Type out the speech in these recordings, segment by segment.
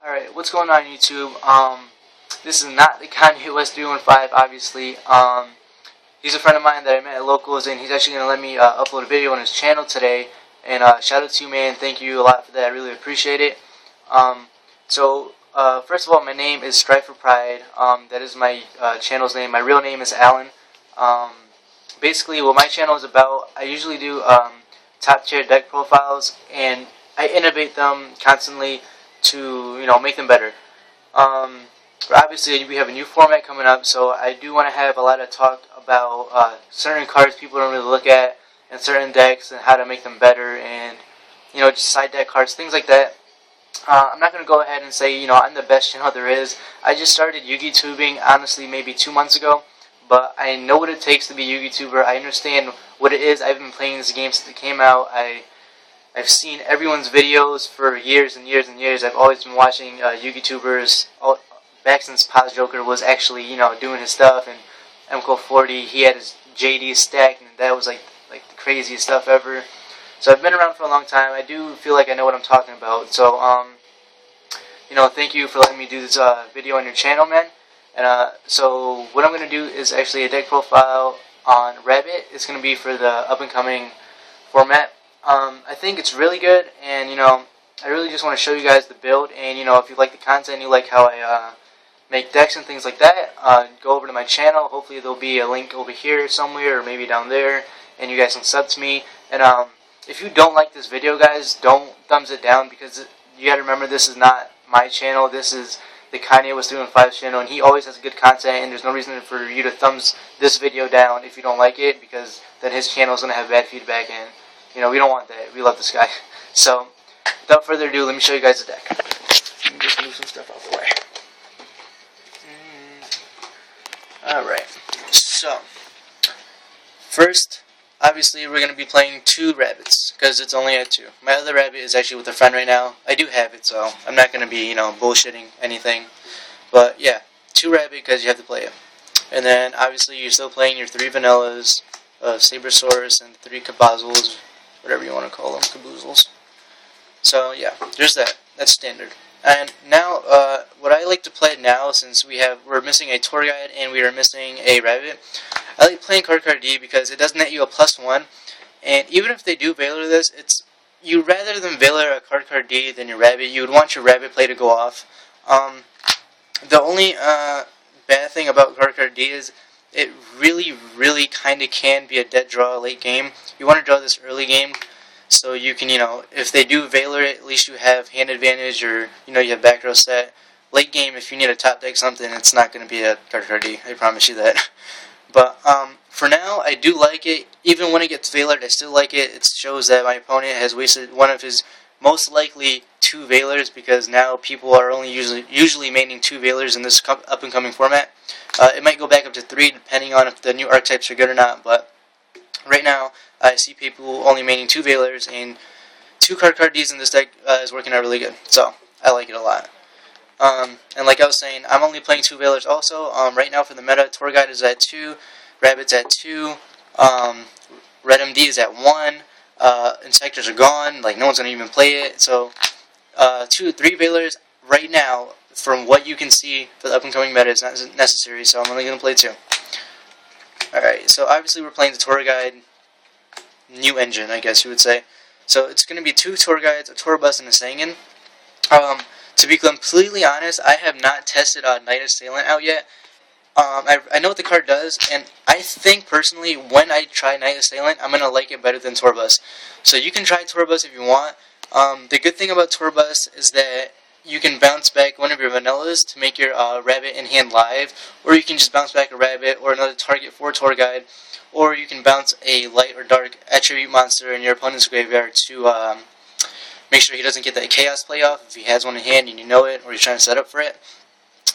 Alright, what's going on YouTube? This is not the Kanye West 315, obviously. He's a friend of mine that I met at Locals, and he's actually going to let me upload a video on his channel today. And shout out to you, man. Thank you a lot for that. I really appreciate it. First of all, my name is Strive for Pride. That is my channel's name. My real name is Alan. Basically, what my channel is about, I usually do top tier deck profiles, and I innovate them constantly to make them better. Obviously, we have a new format coming up, so I do want to have a lot of talk about certain cards people don't really look at, and certain decks and how to make them better, and just side deck cards, things like that. I'm not going to go ahead and say I'm the best channel there is. I just started Yu-Gi-Tubing honestly maybe 2 months ago, but I know what it takes to be a Yu-Gi-Tuber. I understand what it is. I've been playing this game since it came out. I've seen everyone's videos for years and years and years. I've always been watching Yu-Gi-Tubers back since Paz Joker was actually doing his stuff, and MCO40, he had his JD stacked, and that was like the craziest stuff ever. So I've been around for a long time. I do feel like I know what I'm talking about. So thank you for letting me do this video on your channel, man. And so what I'm gonna do is actually a deck profile on Rabbit. It's gonna be for the up and coming format. I think it's really good, and I really just want to show you guys the build. And if you like the content, you like how I make decks and things like that, go over to my channel. Hopefully there'll be a link over here somewhere, or maybe down there, and you guys can sub to me. And if you don't like this video, guys, don't thumbs it down, because you gotta remember, this is not my channel. This is the Kanye West 315 channel, and he always has good content, and there's no reason for you to thumbs this video down if you don't like it, because then his channel is gonna have bad feedback, and we don't want that. We love this guy. So without further ado, let me show you guys the deck. Let me just move some stuff out the way. Alright, so first, obviously we're going to be playing 2 rabbits, because it's only at 2. My other rabbit is actually with a friend right now. I do have it, so I'm not going to be, bullshitting anything. But yeah, 2 rabbit, because you have to play it. And then, obviously, you're still playing your 3 vanillas, Sabersaurus, and 3 Caboozles, whatever you want to call them, Caboozles. So yeah, there's that. That's standard. And now, what I like to play now, since we're missing a tour guide and we are missing a rabbit, I like playing Card D because it does net you a +1. And even if they do Valor this, you rather than Valor a Card D than your rabbit, you would want your rabbit play to go off. The only bad thing about Card D is it really kind of can be a dead draw late game. You want to draw this early game, so you can, if they do Valor it, at least you have hand advantage, or, you have back row set. Late game, if you need a top deck something, it's not going to be a Card D, I promise you that. But, for now, I do like it. Even when it gets Valored, I still like it. It shows that my opponent has wasted one of his most likely 2 Valors, because now people are only usually maining 2 Valors in this up-and-coming format. It might go back up to 3, depending on if the new archetypes are good or not, but right now, I see people only maining 2 Valors, and 2 Card Ds in this deck is working out really good. So, I like it a lot. And like I was saying, I'm only playing 2 Valors also. Right now for the meta, Tour Guide is at 2, Rabbit's at 2, Red MD is at 1, Insectors are gone, like no one's going to even play it. So, 3 Valors right now, from what you can see for the up-and-coming meta, is not necessary, so I'm only going to play 2. Alright, so obviously we're playing the Tour Guide new engine, I guess you would say. So it's going to be 2 Tour Guides, a Tour Bus, and a Sangan. To be completely honest, I have not tested Night Assailant out yet. I know what the card does, and I think personally, when I try Night Assailant, I'm going to like it better than Tour Bus. So you can try Tour Bus if you want. The good thing about Tour Bus is that you can bounce back one of your vanillas to make your rabbit in hand live, or you can just bounce back a rabbit or another target for Tour Guide, or you can bounce a light or dark attribute monster in your opponent's graveyard to make sure he doesn't get that chaos play off if he has one in hand and you know it, or he's trying to set up for it.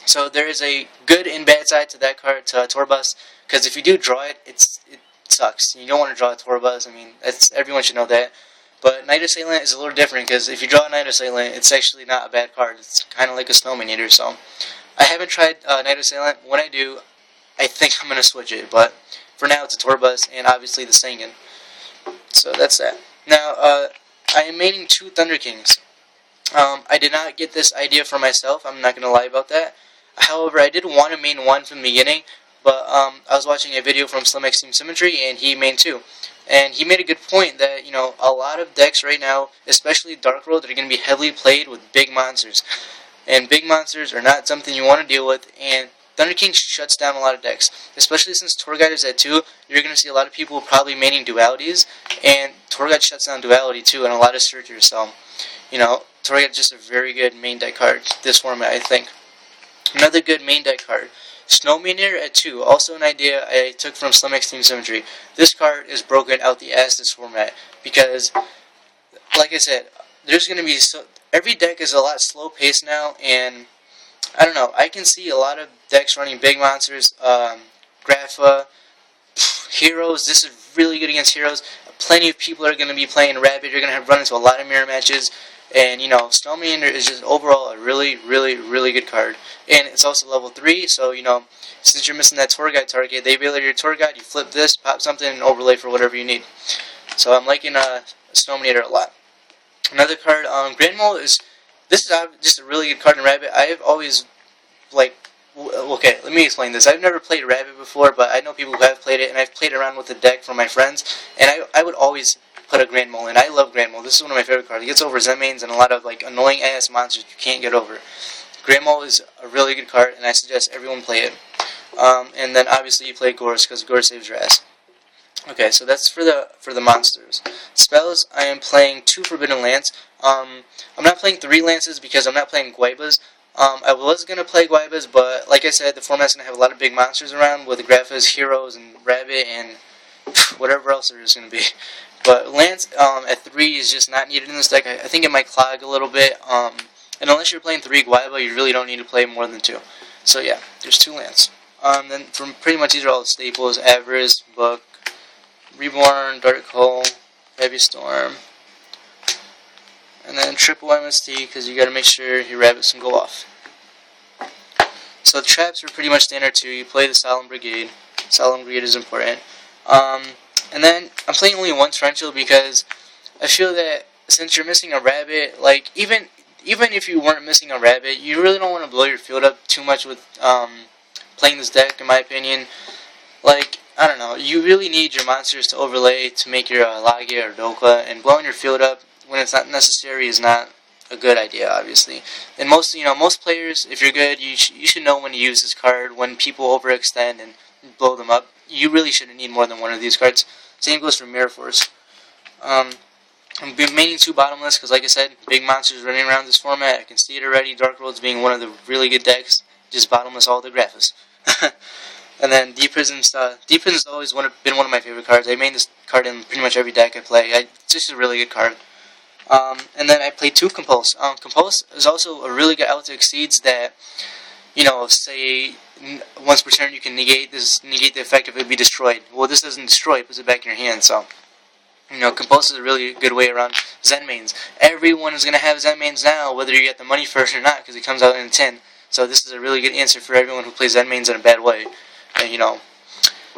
So there is a good and bad side to that card, to Tour Bus, because if you do draw it, it sucks. You don't want to draw a Tour Bus. I mean, everyone should know that. But Night Assailant is a little different, because if you draw a Night Assailant, it's actually not a bad card. It's kind of like a Snowman Eater. So I haven't tried Night Assailant. When I do, I think I'm going to switch it. But for now, it's a Tour Bus, and obviously the Sangan. So that's that. Now, I am maining 2 Thunder Kings. I did not get this idea for myself. I'm not going to lie about that. However, I did want to main 1 from the beginning, but I was watching a video from Slim X Team Symmetry, and he main 2. And he made a good point that, you know, a lot of decks right now, especially Dark World, are going to be heavily played with big monsters. And big monsters are not something you want to deal with, and Thunder King shuts down a lot of decks. Especially since Tour Guide is at 2, you're going to see a lot of people probably maining dualities, and Tour Guide shuts down duality too, and a lot of searchers, so, you know, Tour Guide is just a very good main deck card this format, I think. Another good main deck card, Snowmaneer at 2, also an idea I took from Slim X Team Symmetry. This card is broken out the ass this format, because, like I said, there's going to be every deck is a lot slow paced now, and I don't know, I can see a lot of decks running big monsters, Grapha, Heroes. This is really good against Heroes. Plenty of people are going to be playing Rabbit. You're going to run into a lot of mirror matches. And, you know, Snowmaneer is just overall a really, really, really good card. And it's also level 3, so, you know, since you're missing that Tour Guide target, they ability your Tour Guide, you flip this, pop something, and overlay for whatever you need. So I'm liking Snowmaneer a lot. Another card, Grand Mole is, this is just a really good card in Rabbit. I have always, like, okay, let me explain this. I've never played Rabbit before, but I know people who have played it, and I've played around with the deck from my friends, and I would always put a Grand Mole in. I love Grand Mole. This is one of my favorite cards. It gets over Zen mains and a lot of like annoying ass monsters you can't get over. Grand Mole is a really good card, and I suggest everyone play it. And then obviously you play Gorse because Gorse saves your ass. Okay, so that's for the monsters. Spells, I am playing 2 Forbidden Lance. I'm not playing 3 Lances because I'm not playing Guaibas. I was going to play Guaibas, but like I said, the format's going to have a lot of big monsters around with Graphas, Heroes, and Rabbit, and whatever else there is going to be. But Lance at 3 is just not needed in this deck. I think it might clog a little bit. And unless you're playing 3 Guaiba, you really don't need to play more than 2. So yeah, there's 2 Lance. Then from pretty much these are all the staples: Avarice, Book, Reborn, Dark Hole, Heavy Storm, and then triple MST because you got to make sure your rabbits can go off. So the traps are pretty much standard too. You play the Solemn Brigade. Solemn Brigade is important. And then I'm playing only 1 Torrential because I feel that since you're missing a rabbit, like even if you weren't missing a rabbit, you really don't want to blow your field up too much with playing this deck, in my opinion. Like, I don't know, you really need your monsters to overlay to make your Lagia or Doka, and blowing your field up when it's not necessary is not a good idea, obviously. And most players, if you're good, you should know when to use this card. When people overextend and blow them up, you really shouldn't need more than 1 of these cards. Same goes for Mirror Force. I'm maining 2 Bottomless because, like I said, big monsters running around this format. I can see it already. Dark World's being one of the really good decks. Just Bottomless all the Graphas. And then Deep Prison's always been one of my favorite cards. I main this card in pretty much every deck I play. It's just a really good card. And then I played 2 Compulse. Compulse is also a really good Alta Exceeds that, you know, say once per turn you can negate the effect of it be destroyed. Well, this doesn't destroy, it puts it back in your hand, so, you know, Compulse is a really good way around Zen mains. Everyone is going to have Zen mains now, whether you get the money for it or not, because it comes out in a tin. So this is a really good answer for everyone who plays Zen mains in a bad way. And, you know,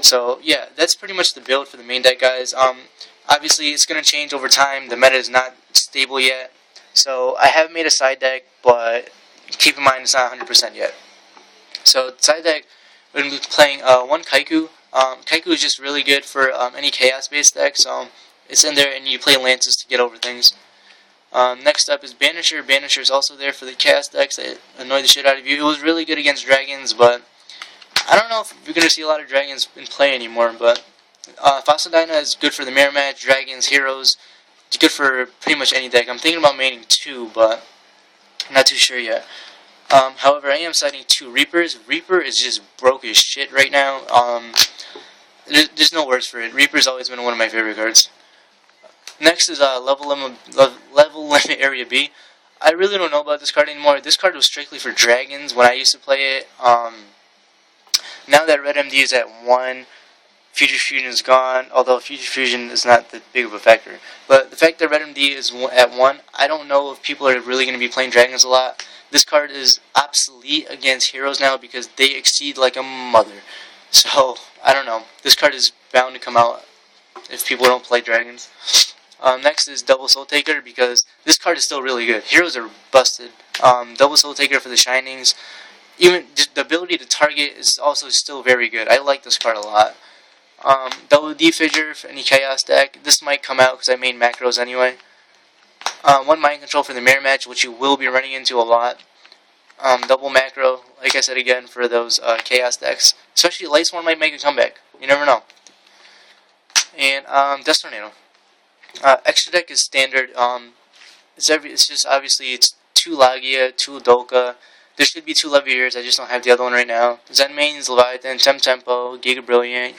so yeah, that's pretty much the build for the main deck, guys. Obviously, it's going to change over time. The meta is not stable yet. So I have made a side deck, but keep in mind it's not 100% yet. So side deck, we're going to be playing 1 Kaiku. Kaiku is just really good for any chaos-based deck, so it's in there, and you play Lances to get over things. Next up is Banisher. Banisher is also there for the chaos decks that annoy the shit out of you. It was really good against dragons, but I don't know if you're going to see a lot of dragons in play anymore, but Fossil Dyna is good for the mirror match, dragons, heroes. It's good for pretty much any deck. I'm thinking about maining 2, but I'm not too sure yet. However, I am citing 2 Reapers. Reaper is just broke as shit right now. There's no words for it. Reaper's always been one of my favorite cards. Next is Level Limit Area B. I really don't know about this card anymore. This card was strictly for dragons when I used to play it. Now that Red MD is at 1, Future Fusion is gone, although Future Fusion is not that big of a factor. But the fact that Red MD is at 1, I don't know if people are really going to be playing dragons a lot. This card is obsolete against heroes now because they exceed like a mother. So, I don't know. This card is bound to come out if people don't play dragons. Next is Double Soul Taker, because this card is still really good. Heroes are busted. Double Soul Taker for the Shinings. Even just the ability to target is also still very good. I like this card a lot. Double Defigure for any Chaos deck. This might come out because I made macros anyway. One Mind Control for the Mirror Match, which you will be running into a lot. Double Macro, like I said again, for those Chaos decks. Especially Light Swarm might make a comeback. You never know. And Death Tornado. Extra deck is standard. It's just obviously it's 2 Lagia, 2 Dolka. There should be 2 Leviators, I just don't have the other one right now. Zen Mains, Leviathan, Tempo, Giga Brilliant,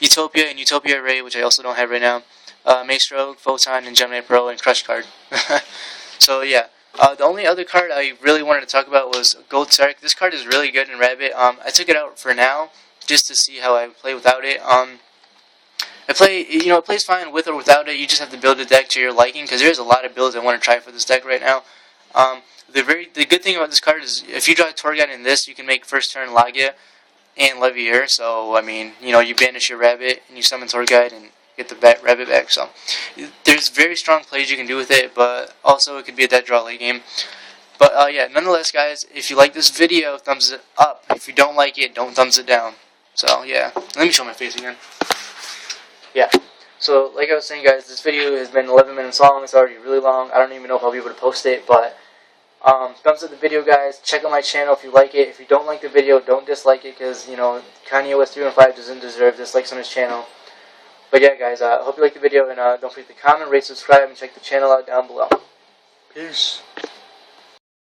Utopia, and Utopia Ray, which I also don't have right now. Maestro, Photon, and Gemini Pro, and Crush card. So yeah. The only other card I really wanted to talk about was Gold Sark. This card is really good in Rabbit. I took it out for now, just to see how I play without it. It plays fine with or without it. You just have to build a deck to your liking, because there's a lot of builds I want to try for this deck right now. The good thing about this card is if you draw a Torghast in this, you can make first turn Lagia and Leviator. So I mean, you banish your Rabbit and you summon Torghast and get the Rabbit back. So there's very strong plays you can do with it, but also it could be a dead draw late game. But yeah, nonetheless, guys, if you like this video, thumbs it up. If you don't like it, don't thumbs it down. So yeah, let me show my face again. Yeah. So like I was saying, guys, this video has been 11 minutes long. It's already really long. I don't even know if I'll be able to post it, but thumbs up the video, guys. Check out my channel if you like it. If you don't like the video, don't dislike it, because Kanye West 315 doesn't deserve dislikes on his channel. But yeah, guys, I hope you like the video, and don't forget to comment, rate, subscribe, and check the channel out down below. Peace.